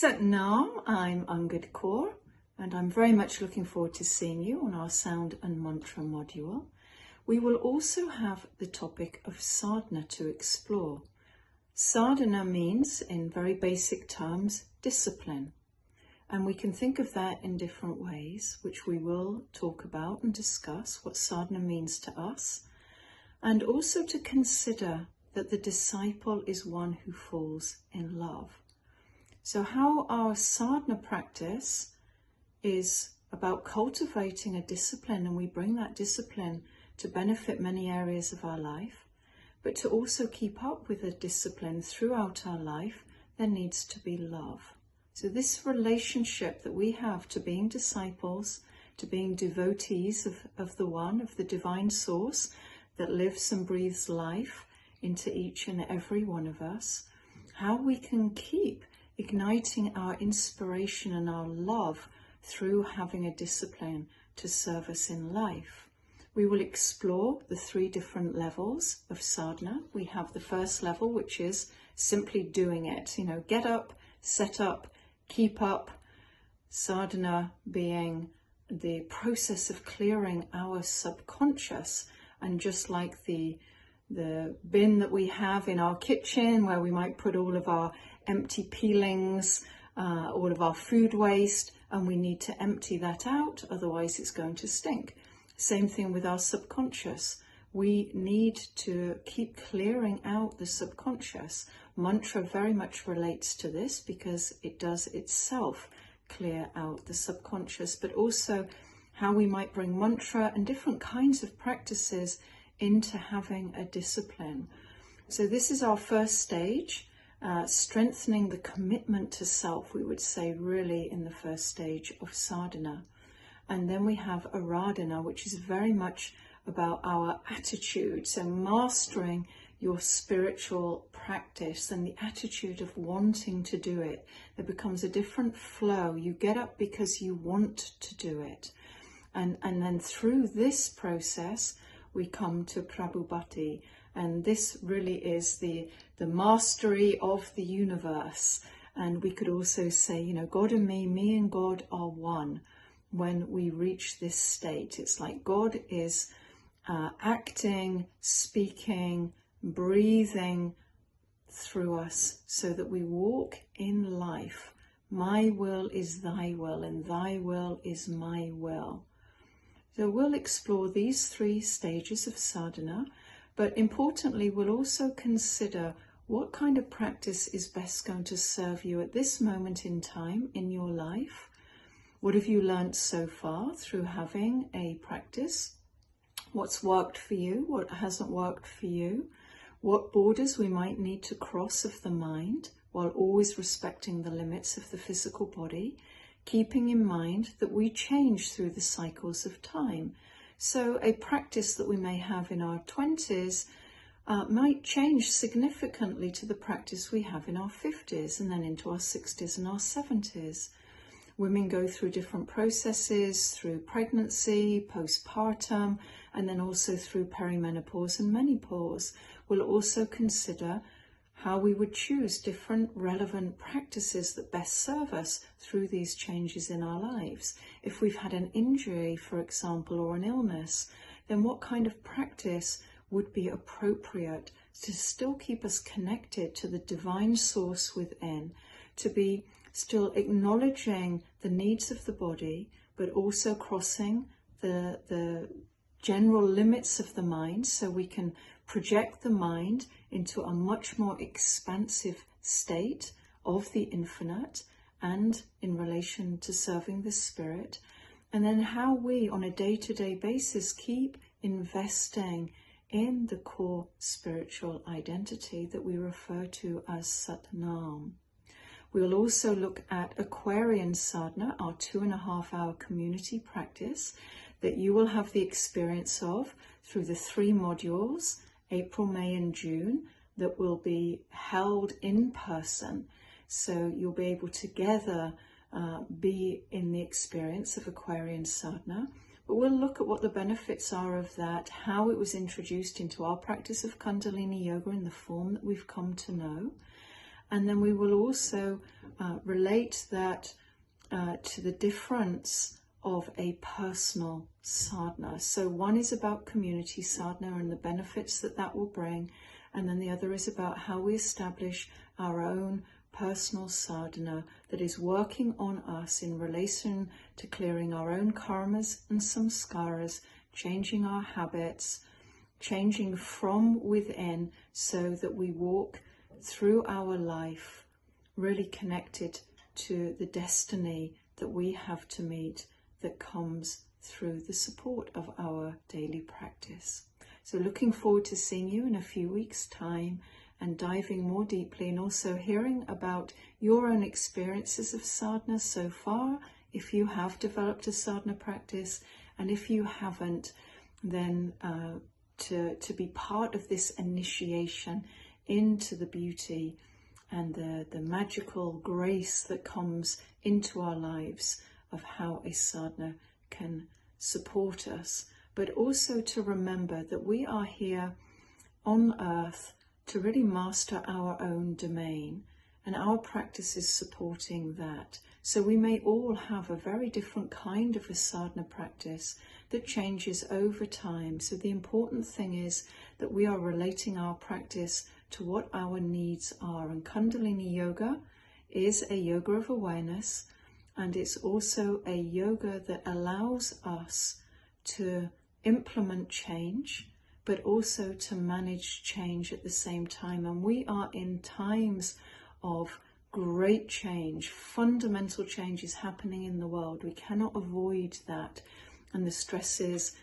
Satnam, I'm Angad Kauр, and I'm very much looking forward to seeing you on our sound and mantra module. We will also have the topic of sadhana to explore. Sadhana means, in very basic terms, discipline. And we can think of that in different ways, which we will talk about and discuss what sadhana means to us, and also to consider that the disciple is one who falls in love. So how our sadhana practice is about cultivating a discipline, and we bring that discipline to benefit many areas of our life, but to also keep up with the discipline throughout our life, there needs to be love. So this relationship that we have to being disciples, to being devotees of the one, of the divine source that lives and breathes life into each and every one of us, how we can keep igniting our inspiration and our love through having a discipline to serve us in life. We will explore the 3 different levels of sadhana. We have the first level, which is simply doing it. Get up, set up, keep up. Sadhana being the process of clearing our subconscious, and just like the bin that we have in our kitchen where we might put all of our empty peelings, all of our food waste, and we need to empty that out, otherwise it's going to stink. Same thing with our subconscious. We need to keep clearing out the subconscious. Mantra very much relates to this because it does itself clear out the subconscious, but also how we might bring mantra and different kinds of practices into having a discipline. So this is our first stage. Strengthening the commitment to self, we would say, really in the first stage of sadhana. And then we have aradhana, which is very much about our attitude. So mastering your spiritual practice and the attitude of wanting to do it. There becomes a different flow. You get up because you want to do it. And then through this process, we come to prabhupati. And this really is the mastery of the universe. And we could also say, God and me and God are one. When we reach this state, it's like God is acting, speaking, breathing through us so that we walk in life. My will is thy will, and thy will is my will. So we'll explore these 3 stages of sadhana. But importantly, we'll also consider what kind of practice is best going to serve you at this moment in time in your life. What have you learnt so far through having a practice? What's worked for you? What hasn't worked for you? What borders we might need to cross of the mind while always respecting the limits of the physical body, keeping in mind that we change through the cycles of time. So a practice that we may have in our 20s might change significantly to the practice we have in our 50s and then into our 60s and our 70s. Women go through different processes through pregnancy, postpartum, and then also through perimenopause and menopause. We'll also consider how we would choose different relevant practices that best serve us through these changes in our lives. If we've had an injury, for example, or an illness, then what kind of practice would be appropriate to still keep us connected to the divine source within, to be still acknowledging the needs of the body, but also crossing the general limits of the mind, so we can project the mind into a much more expansive state of the infinite and in relation to serving the spirit. And then how we on a day-to-day basis keep investing in the core spiritual identity that we refer to as Satnam. We will also look at Aquarian Sadhana, our 2.5-hour community practice that you will have the experience of through the 3 modules, April, May and June, that will be held in person. So you'll be able to together be in the experience of Aquarian Sadhana. But we'll look at what the benefits are of that, how it was introduced into our practice of Kundalini Yoga in the form that we've come to know. And then we will also relate that to the difference of a personal sadhana. So one is about community sadhana and the benefits that that will bring, and then the other is about how we establish our own personal sadhana that is working on us in relation to clearing our own karmas and samskaras, changing our habits, changing from within so that we walk through our life really connected to the destiny that we have to meet that comes through the support of our daily practice. So looking forward to seeing you in a few weeks' time and diving more deeply, and also hearing about your own experiences of sadhana so far, if you have developed a sadhana practice, and if you haven't, then to be part of this initiation into the beauty and the magical grace that comes into our lives of how a sadhana can support us, but also to remember that we are here on earth to really master our own domain, and our practice is supporting that. So we may all have a very different kind of a sadhana practice that changes over time. So the important thing is that we are relating our practice to what our needs are. And Kundalini Yoga is a yoga of awareness, and it's also a yoga that allows us to implement change, but also to manage change at the same time. And we are in times of great change. Fundamental change is happening in the world. We cannot avoid that. And the stresses